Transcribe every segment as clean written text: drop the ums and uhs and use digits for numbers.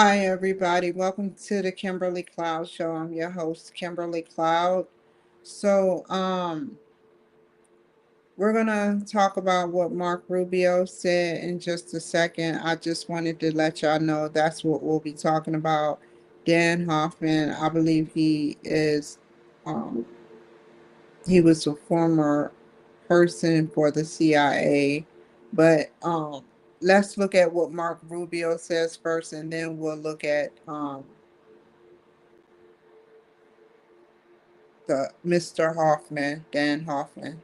Hi, everybody. Welcome to the Kimberly Cloud Show. I'm your host, Kimberly Cloud. So, we're gonna talk about what Mark Rubio said in just a second. I just wanted to let y'all know that's what we'll be talking about. Dan Hoffman, I believe um, he was a former person for the CIA, but let's look at what Mark Rubio says first, and then we'll look at the Mr. Hoffman, Dan Hoffman.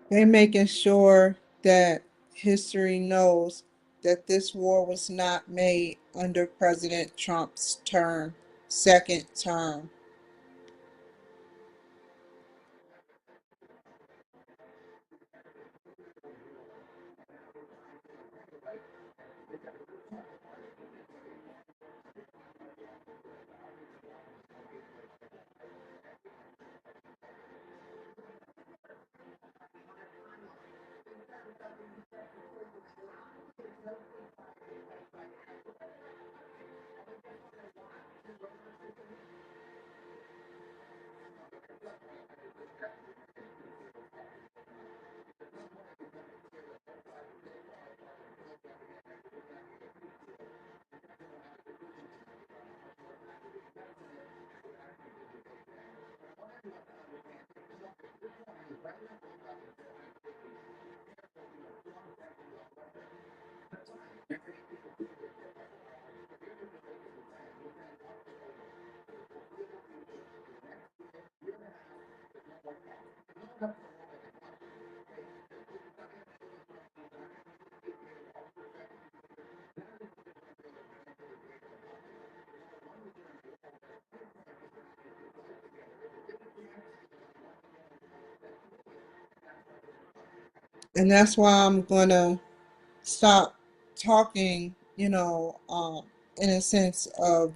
They're making sure that history knows that this war was not made under President Trump's term, second term. And that's why I'm going to stop talking, in a sense of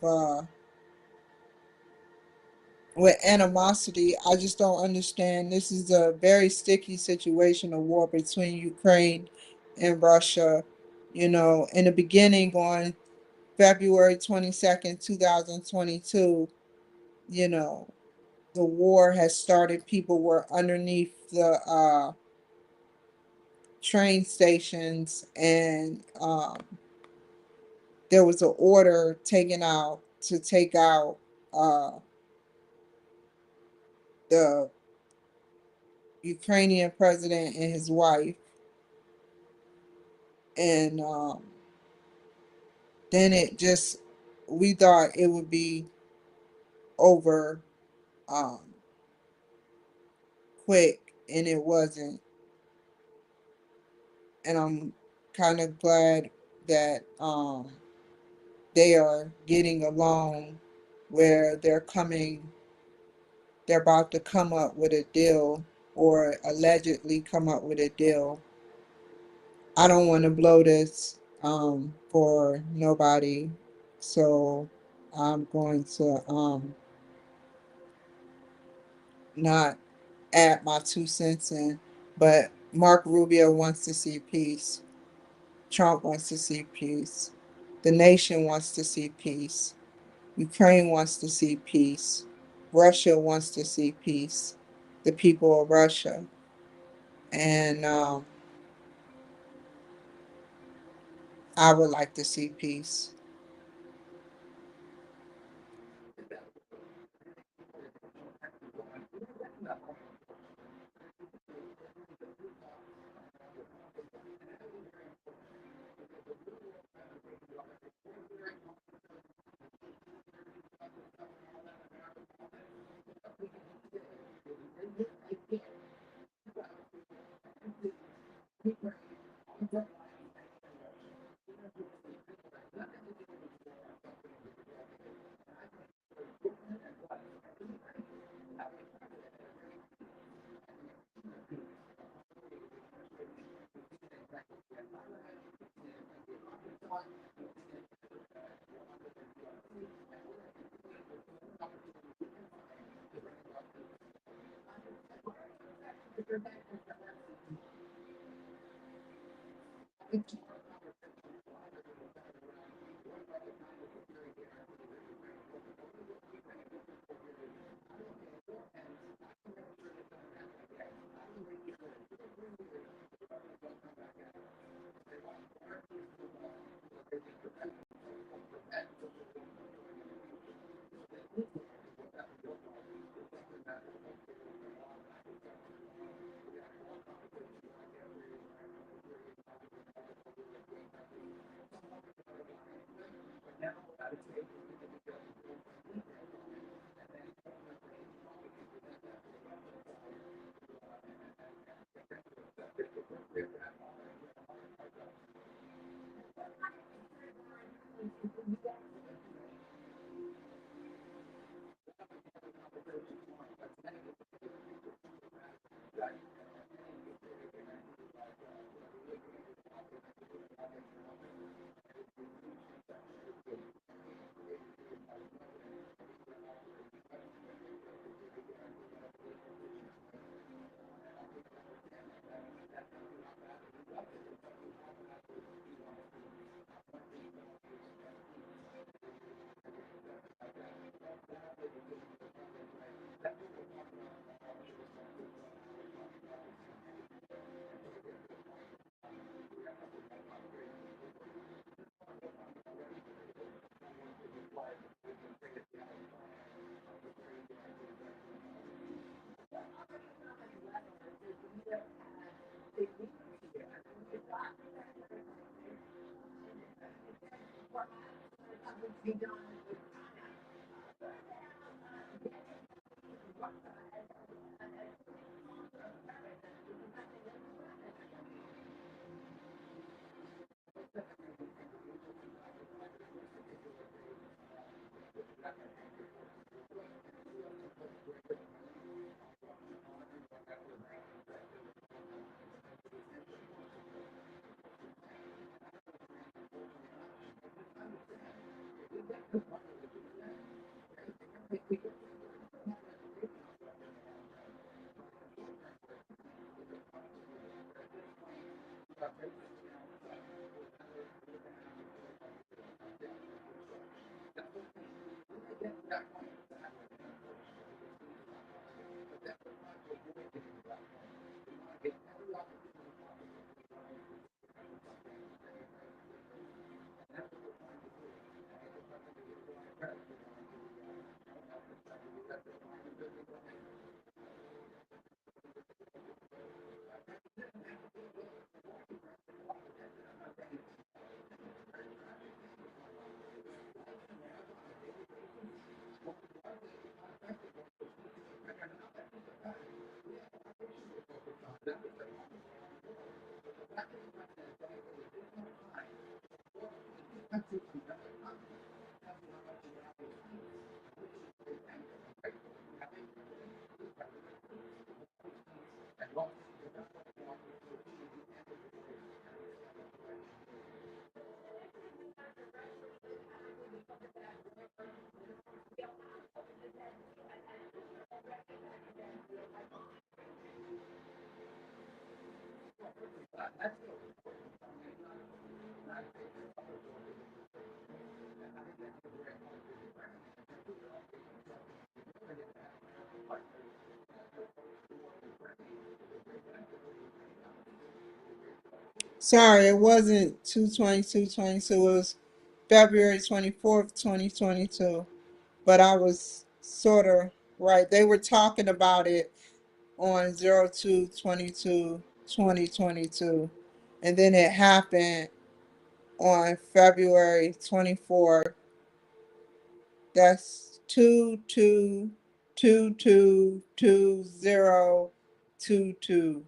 with animosity. I just don't understand. This is a very sticky situation, a war between Ukraine and Russia. In the beginning, on February 22nd, 2022, you know, the war has started. People were underneath the train stations, and there was an order taken out to take out uh, the Ukrainian president and his wife. And then we thought it would be over um, quick, and it wasn't. And I'm kind of glad that they are getting along, where they're about to come up with a deal, or allegedly come up with a deal. I don't want to blow this for nobody, so I'm going to not add my 2 cents in. But Mark Rubio wants to see peace. Trump wants to see peace. The nation wants to see peace. Ukraine wants to see peace. Russia wants to see peace. The people of Russia. And I would like to see peace. Sorry, it wasn't 2/22/22. It was February 24th, 2022. But I was sort of right. They were talking about it on 02/22/2022. And then it happened on February 24th. That's 22/22/2022.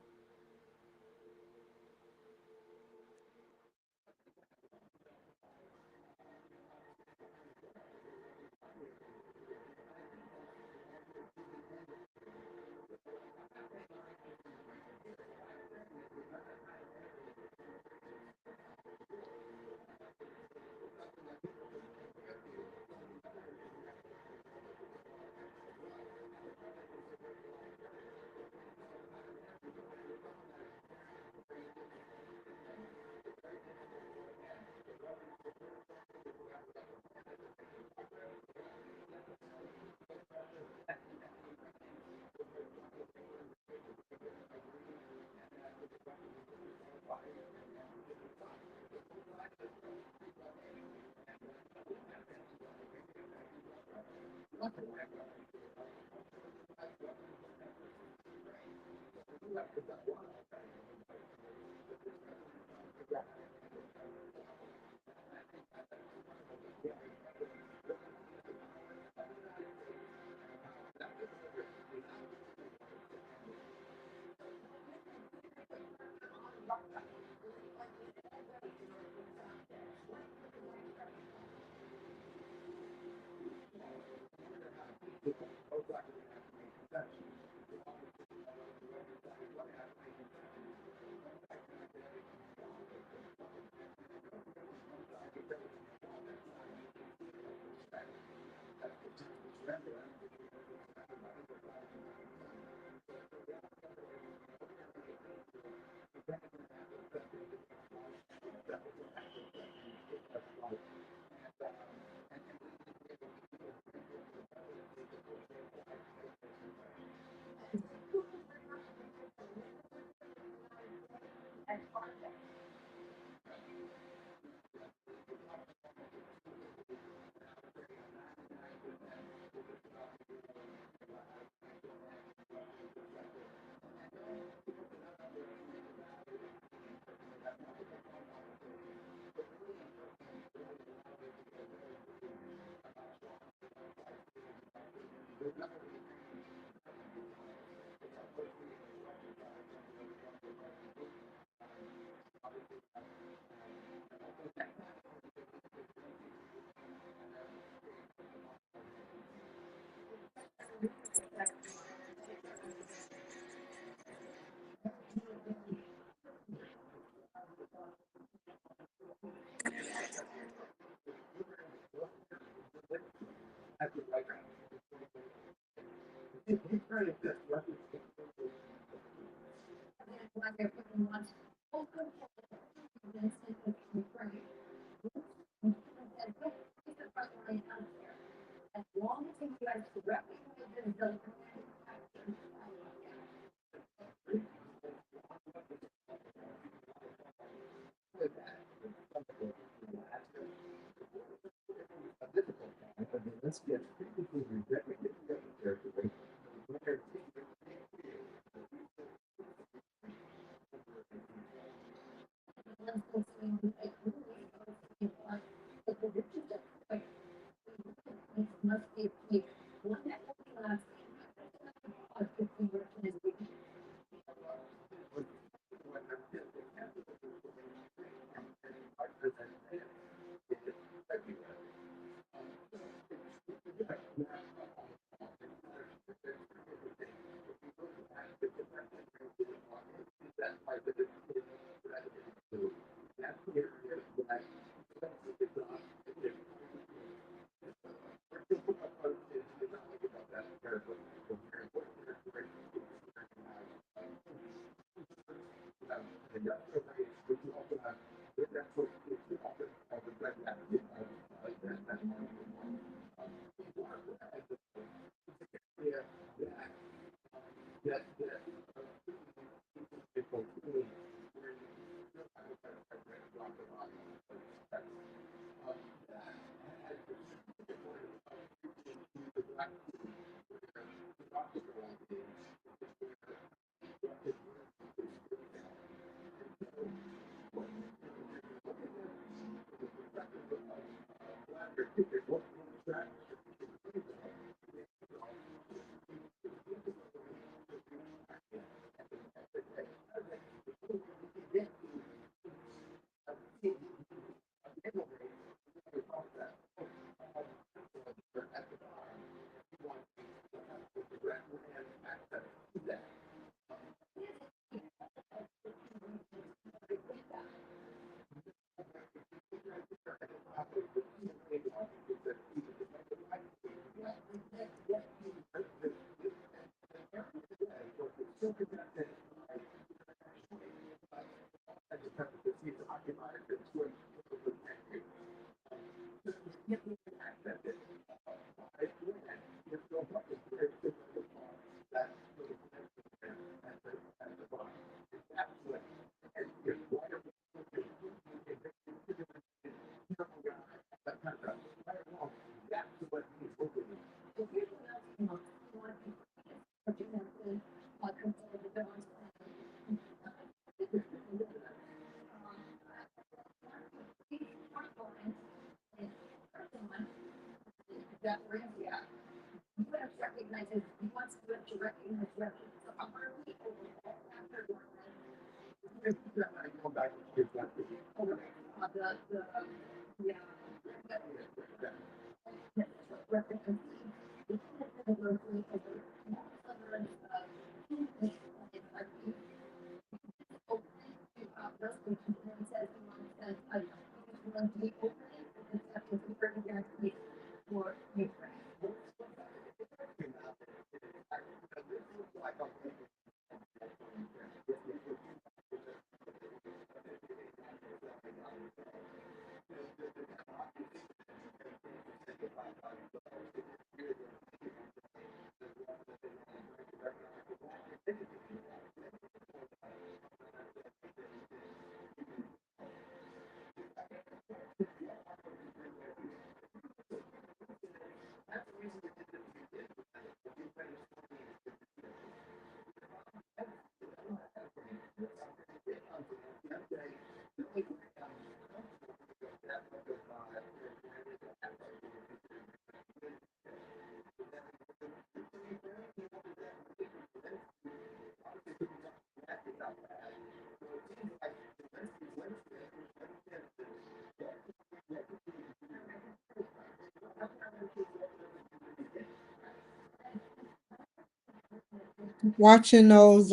Watching those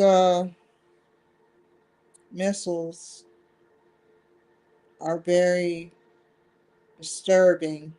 missiles are very disturbing.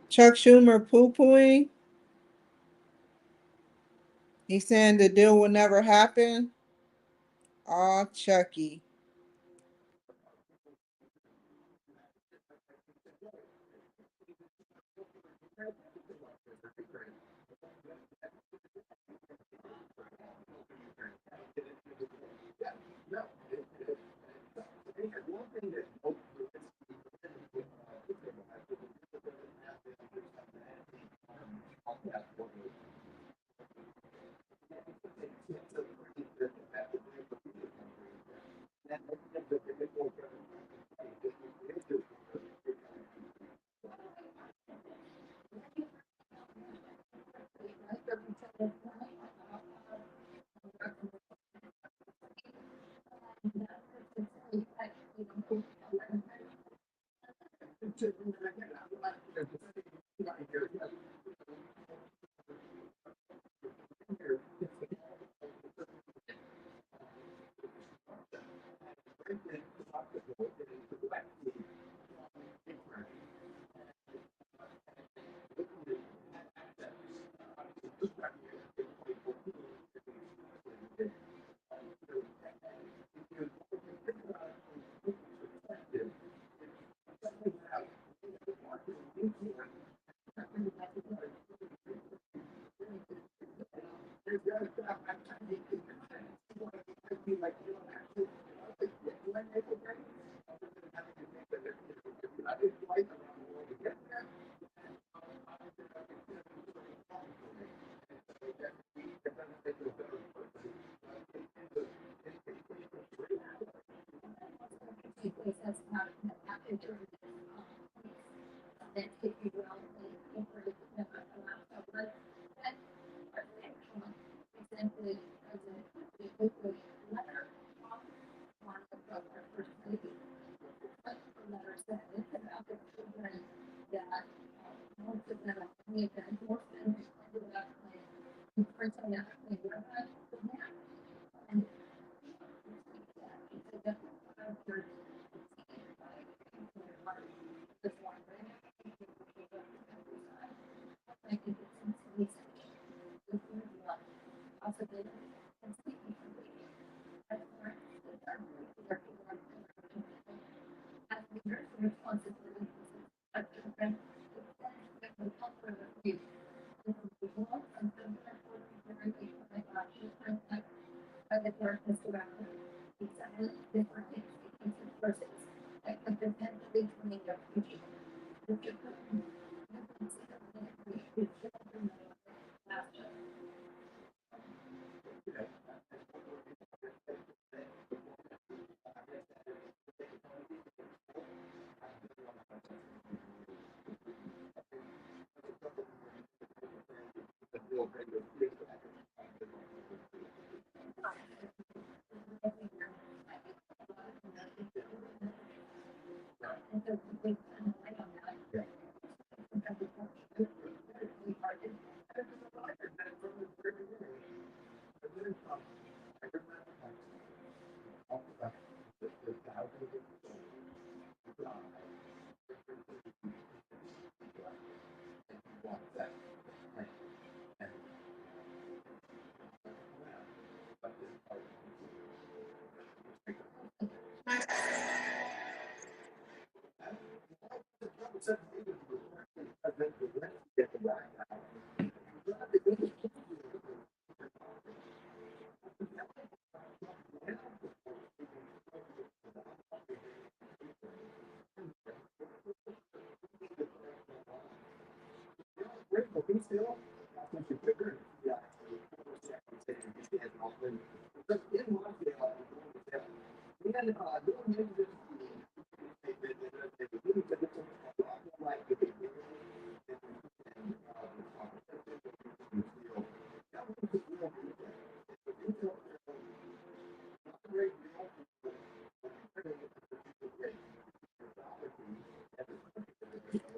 Chuck Schumer poo-pooing. He's saying the deal will never happen. Aw, Chucky.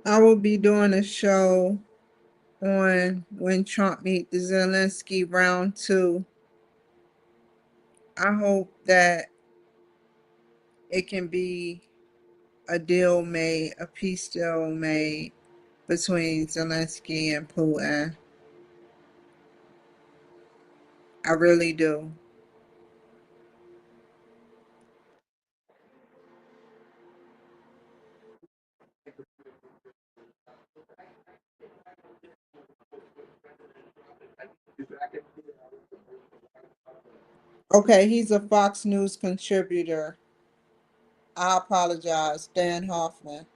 I will be doing a show on when Trump meet the Zelensky round two. I hope that it can be a deal made, a peace deal made between Zelensky and Putin. I really do. Okay, he's a Fox News contributor. I apologize, Dan Hoffman.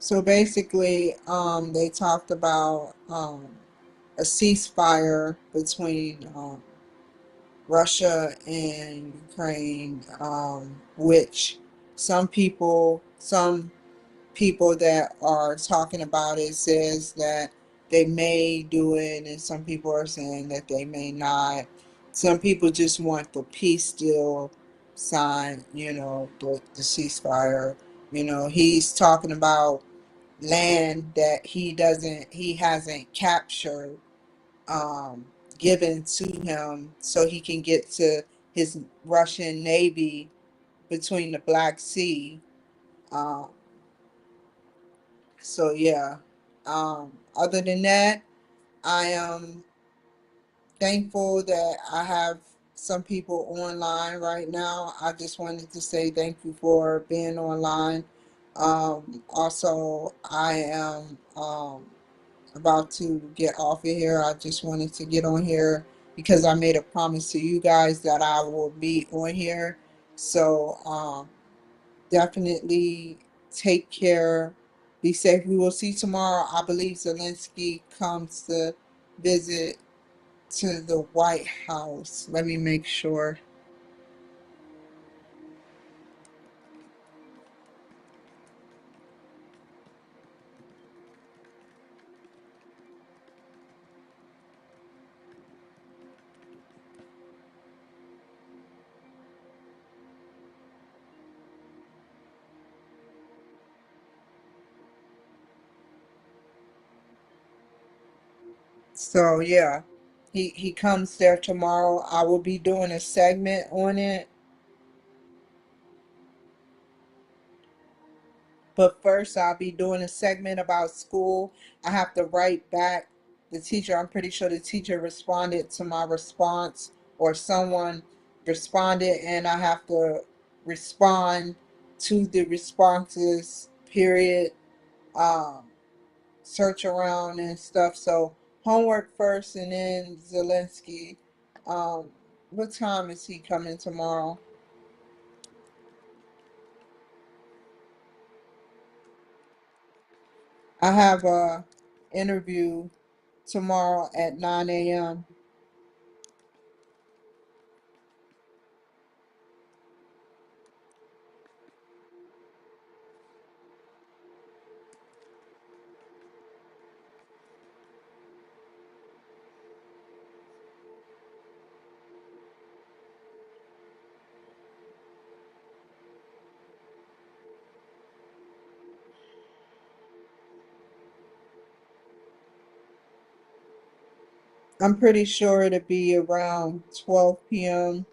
So basically, they talked about a ceasefire between Russia and Ukraine, which some people that are talking about it says that they may do it, and some people are saying that they may not. Some people just want the peace deal signed, the ceasefire. He's talking about land that he hasn't captured, um, given to him so he can get to his Russian Navy between the Black Sea. Um, so yeah. Other than that, I am thankful that I have some people online right now. I just wanted to say thank you for being online. Also, I am about to get off of here. I just wanted to get on here because I made a promise to you guys that I will be on here. So definitely take care. Be safe. We will see tomorrow. I believe Zelensky comes to visit to the White House. Let me make sure. So yeah, he comes there tomorrow. I will be doing a segment on it. But first, I'll be doing a segment about school. I have to write back the teacher. I'm pretty sure the teacher responded to my response, or someone responded, and I have to respond to the responses, period. Um, Search around and stuff. So, homework first, and then Zelensky. Um, what time is he coming tomorrow? I have a interview tomorrow at 9 a.m. I'm pretty sure it'll be around 12 p.m.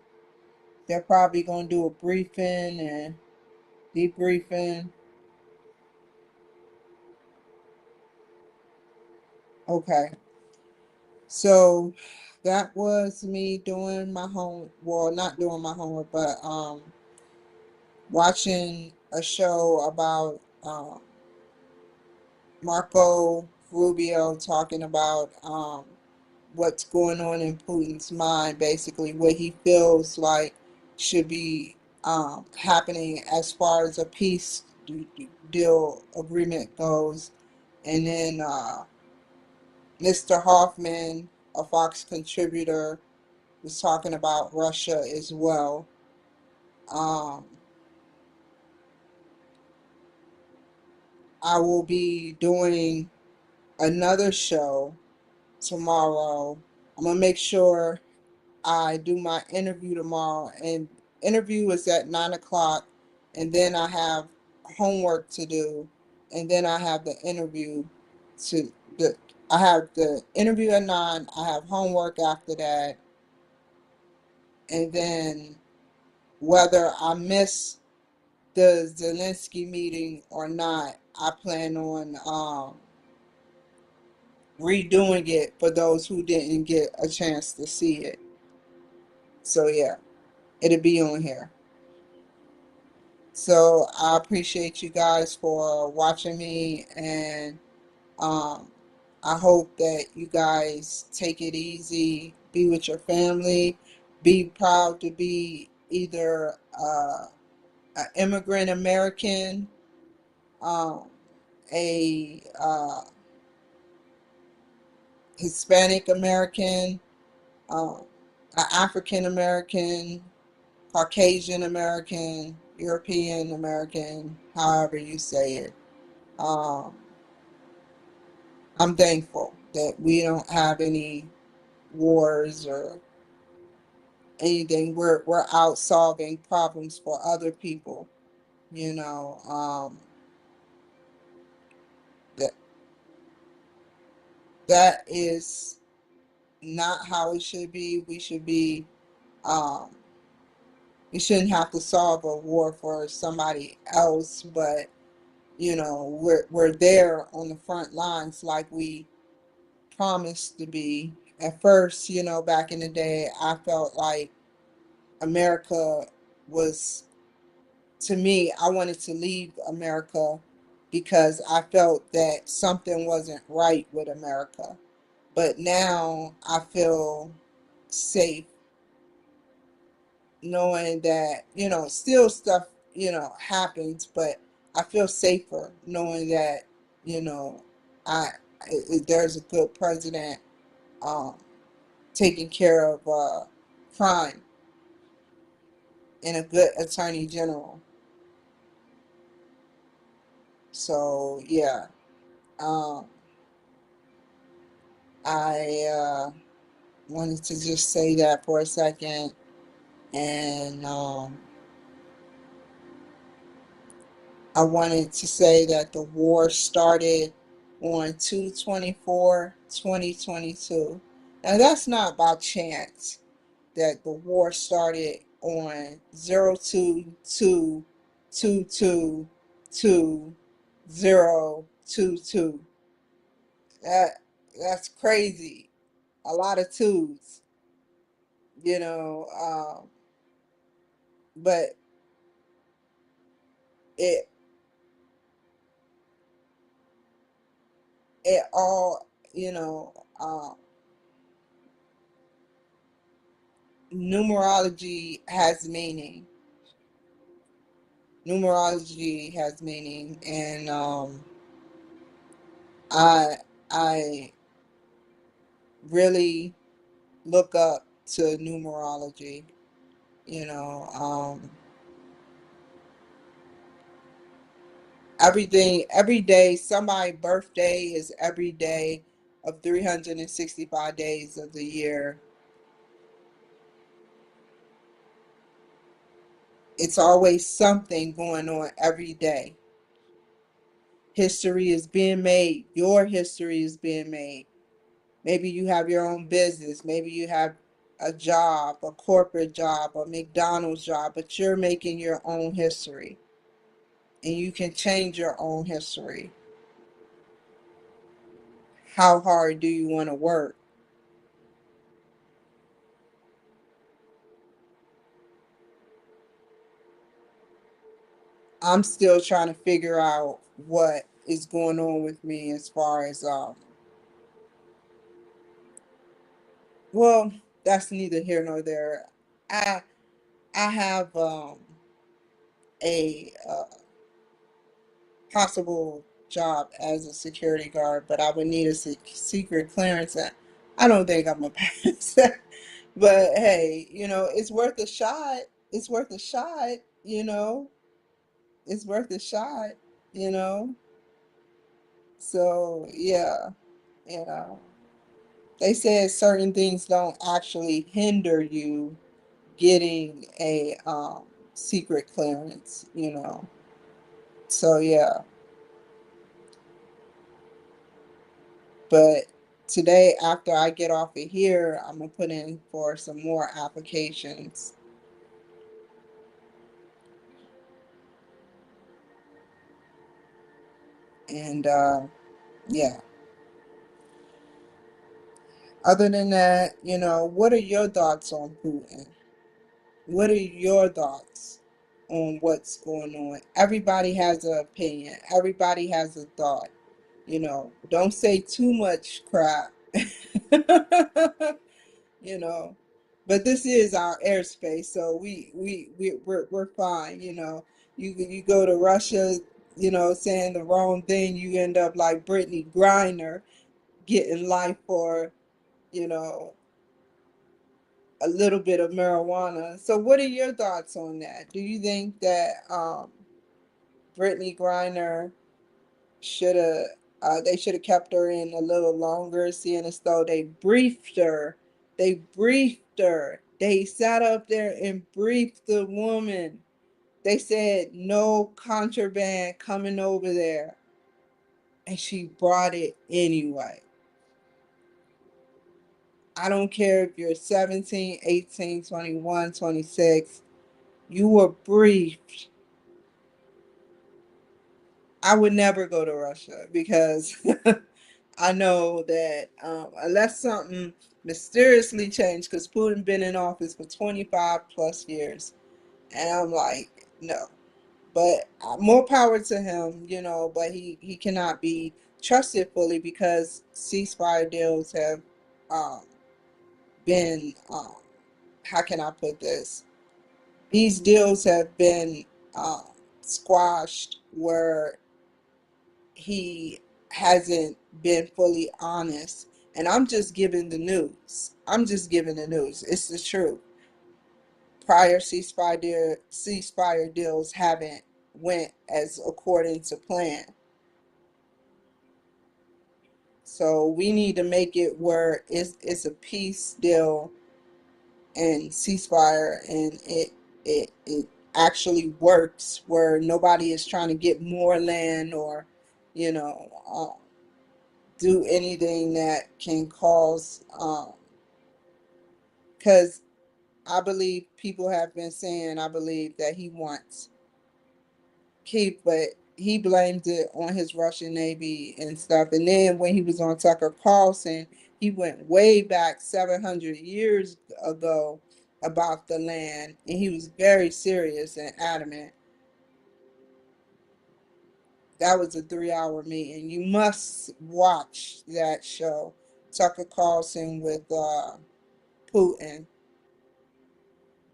They're probably going to do a briefing and debriefing. Okay. So that was me doing my home, well, not doing my homework, but watching a show about Marco Rubio talking about what's going on in Putin's mind, basically what he feels like should be happening as far as a peace deal agreement goes. And then Mr. Hoffman, a Fox contributor, was talking about Russia as well. Um, I will be doing another show tomorrow. I'm gonna make sure I do my interview tomorrow, and interview is at 9 o'clock, and then I have homework to do, and then I have the interview to the. I have the interview at 9. I have homework after that, and then whether I miss the Zelensky meeting or not, I plan on redoing it for those who didn't get a chance to see it. So yeah, it'll be on here. So I appreciate you guys for watching me, and um, I hope that you guys take it easy, be with your family, be proud to be either an immigrant American, um, a Hispanic American, um, an African American, Caucasian American, European American, however you say it. Um, I'm thankful that we don't have any wars or anything. We're out solving problems for other people. You know, that that is not how it should be. Um, we shouldn't have to solve a war for somebody else, but we're there on the front lines like we promised to be. At first, back in the day, I felt like America was, to me, I wanted to leave America because I felt that something wasn't right with America. But now I feel safe knowing that, still stuff, happens, but I feel safer knowing that, you know, I, there's a good president um, taking care of crime and a good attorney general. So yeah, um, I wanted to just say that for a second, and I wanted to say that the war started on 2/24/2022. Now that's not by chance that the war started on 02/22/22/022. That's crazy. A lot of twos, you know. But it it all, numerology has meaning. Numerology has meaning, and I I really look up to numerology. You know, everything, every day. Somebody's birthday is every day of 365 days of the year. It's always something going on every day. History is being made. Your history is being made. Maybe you have your own business. Maybe you have a job, a corporate job, a McDonald's job, but you're making your own history and you can change your own history. How hard do you want to work? I'm still trying to figure out what is going on with me as far as well, that's neither here nor there. I I have a possible job as a security guard, but I would need a secret clearance, and I don't think I'm gonna pass that. But hey, it's worth a shot. It's worth a shot. It's worth a shot. You know. So yeah, you know. They said certain things don't actually hinder you getting a secret clearance. So yeah, but today after I get off of here, I'm gonna put in for some more applications. And yeah, other than that, what are your thoughts on Putin? What are your thoughts on what's going on? Everybody has an opinion. Everybody has a thought. Don't say too much crap. you know. But this is our airspace, so we're fine. You go to Russia, saying the wrong thing, you end up like Brittany Griner getting life for you know a little bit of marijuana. So, what are your thoughts on that? Do you think that Brittany Griner should have they should have kept her in a little longer, seeing as though they briefed her. They briefed her. They sat up there and briefed the woman. They said no contraband coming over there. And she brought it anyway. I don't care if you're 17, 18, 21, 26. You were briefed. I would never go to Russia because I know that unless something mysteriously changed, because Putin been in office for 25 plus years, and I'm like, no. But more power to him, but he cannot be trusted fully because ceasefire deals have um, been, how can I put this? These deals have been um, squashed where he hasn't been fully honest. And I'm just giving the news. I'm just giving the news. It's the truth. Prior ceasefire deals haven't went as according to plan. So we need to make it where it's a peace deal and ceasefire, and it actually works where nobody is trying to get more land or you know do anything that can cause because I believe people have been saying I believe that he wants keep, but he blamed it on his Russian Navy and stuff. And then when he was on Tucker Carlson, he went way back 700 years ago about the land, and he was very serious and adamant. That was a 3 hour meeting. You must watch that show, Tucker Carlson with Putin.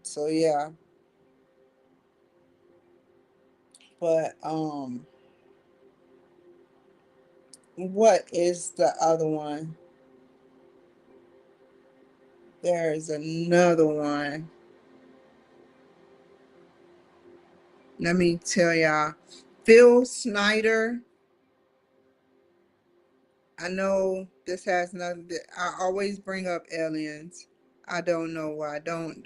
So yeah, but what is the other one? There is another one. Let me tell y'all. Phil Snyder. I know this has nothing. I always bring up aliens. I don't know why. Don't.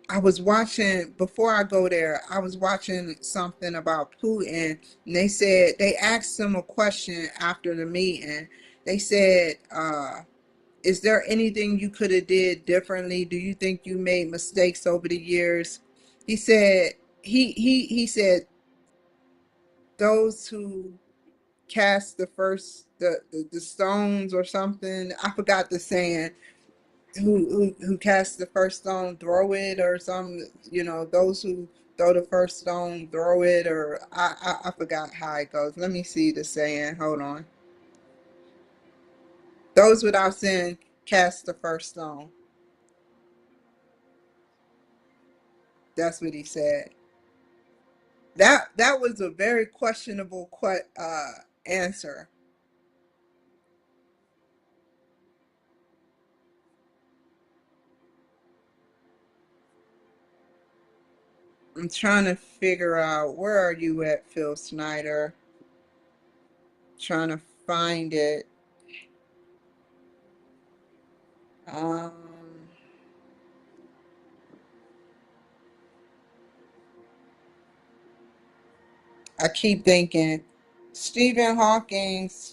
I was watching before I go there. I was watching something about Putin, and they said they asked him a question after the meeting, They said, is there anything you could have did differently? Do you think you made mistakes over the years? He said, he said, those who cast the first the stones or something. I forgot the saying. Who cast the first stone, throw it or some. Those who throw the first stone, throw it, or I forgot how it goes. Let me see the saying. Hold on. Those without sin cast the first stone. That's what he said. That was a very questionable answer. I'm trying to figure out, where are you at, Phil Snyder? Trying to find it. Um, I keep thinking Stephen Hawking's,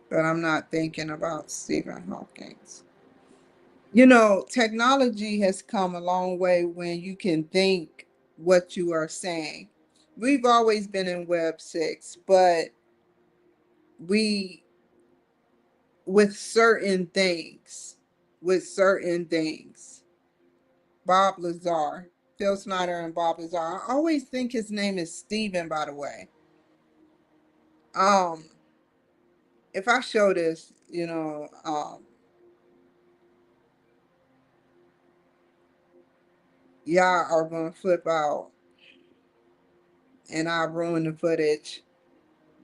but I'm not thinking about Stephen Hawking's. Technology has come a long way when you can think what you are saying. We've always been in Web 6, but we, with certain things, Bob Lazar, Phil Snyder and Bob Lazar. I always think his name is Steven, by the way. Um, if I show this, y'all are gonna flip out and I ruin the footage.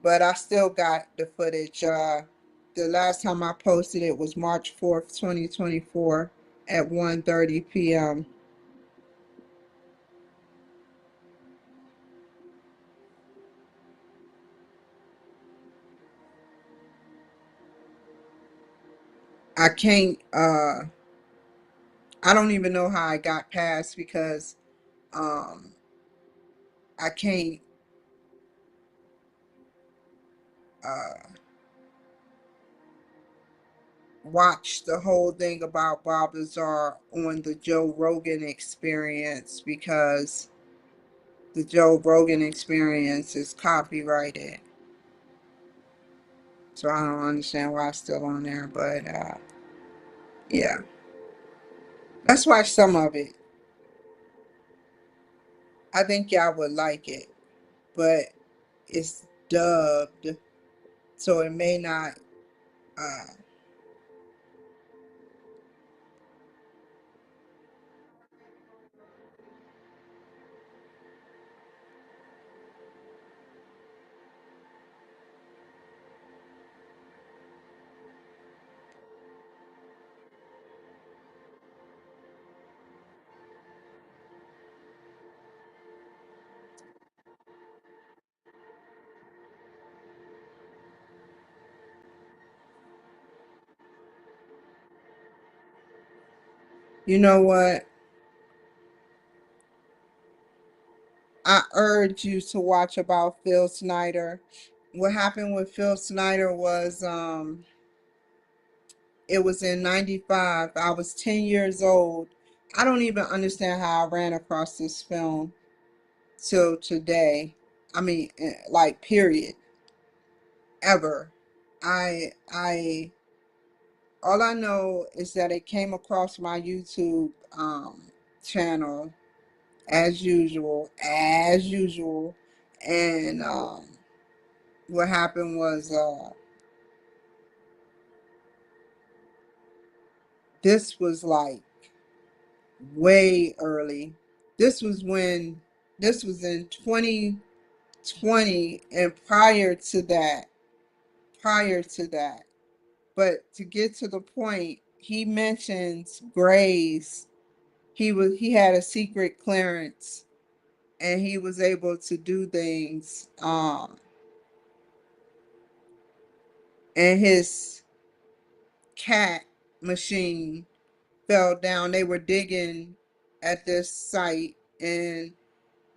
But I still got the footage. The last time I posted it was March 4th, 2024 at 1:30 p.m. I can't I don't even know how I got past because um I can't uh watch the whole thing about Bob Lazar on the Joe Rogan experience because the Joe Rogan experience is copyrighted. So I don't understand why it's still on there, but yeah. Let's watch some of it. I think y'all would like it, but it's dubbed, so it may not. Uh, you know what? I urge you to watch about Phil Snyder. What happened with Phil Snyder was it was in 95. I was 10 years old. I don't even understand how I ran across this film till today. I mean, like, period, ever. I all I know is that it came across my YouTube channel as usual, and what happened was this was like way early. This was when this was in 2020, and prior to that. But to get to the point, he mentions Grays. He had a secret clearance and he was able to do things. And his cat machine fell down. They were digging at this site, and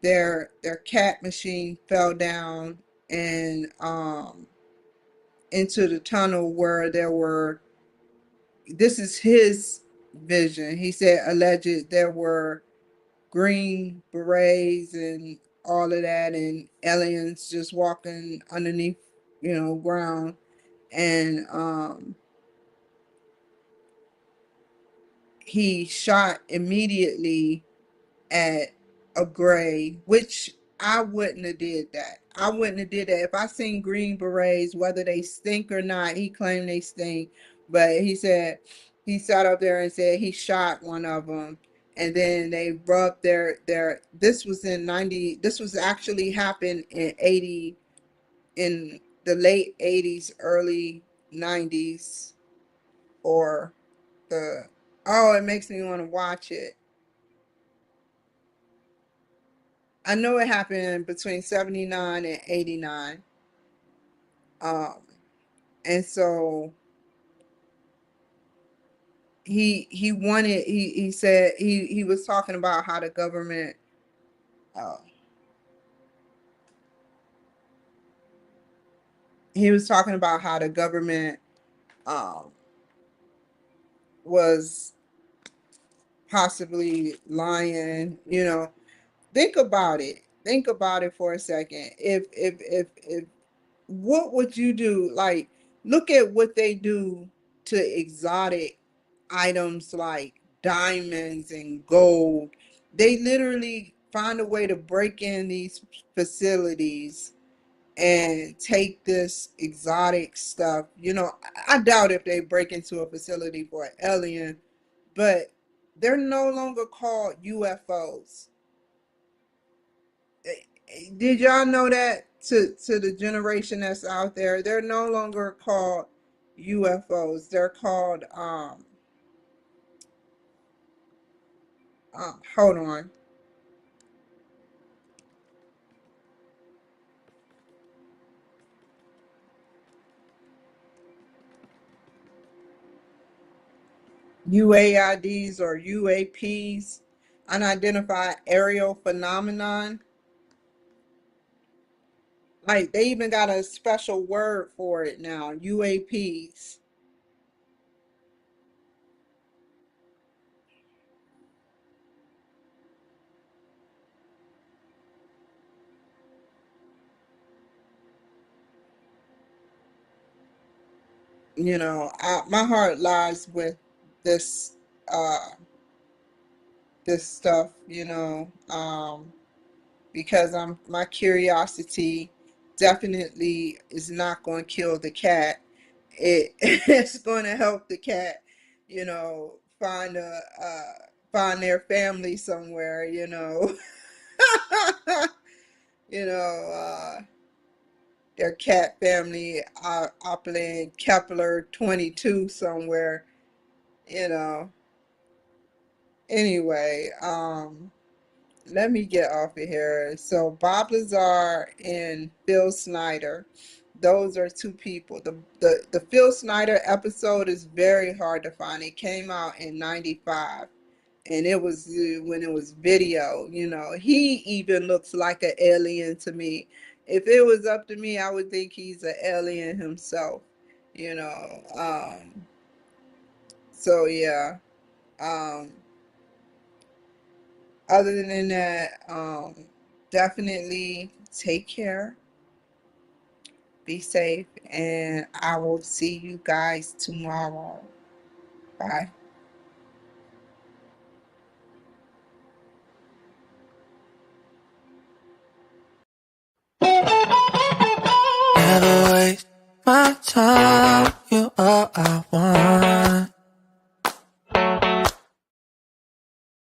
their cat machine fell down and into the tunnel where there were, this is his vision. He said alleged there were green berets and all of that, and aliens just walking underneath, ground. And he shot immediately at a gray, which I wouldn't have did that. I wouldn't have did that. If I seen green berets, whether they stink or not, he claimed they stink, but he said he sat up there and said he shot one of them, and then they rubbed their. This was in 90. This was actually happened in 80, in the late 80s, early 90s, or the. Oh, it makes me want to watch it. I know it happened between 79 and 89. Um, and so he said he was talking about how the government uh, he was talking about how the government um, was possibly lying. Think about it. Think about it for a second. If what would you do? Like, look at what they do to exotic items like diamonds and gold. They literally find a way to break in these facilities and take this exotic stuff. I doubt if they break into a facility for an alien, but they're no longer called UFOs. Did y'all know that? To the generation that's out there, they're no longer called UFOs. They're called hold on. UAIDs or UAPs, unidentified aerial phenomenon. Like, they even got a special word for it now, UAPs. My heart lies with this uh this stuff, because my curiosity definitely is not going to kill the cat. It's going to help the cat, find find their family somewhere, you know, uh, their cat family up in Kepler 22 somewhere, you know. Anyway, let me get off of here. So Bob Lazar and Phil Snyder, those are two people. The Phil Snyder episode is very hard to find. It came out in 95, and it was when it was video. He even looks like an alien to me. If it was up to me, I would think he's an alien himself. You know. So yeah. Um, Other than that, definitely take care, be safe, and I will see you guys tomorrow. Bye. Never waste my time, you are I want.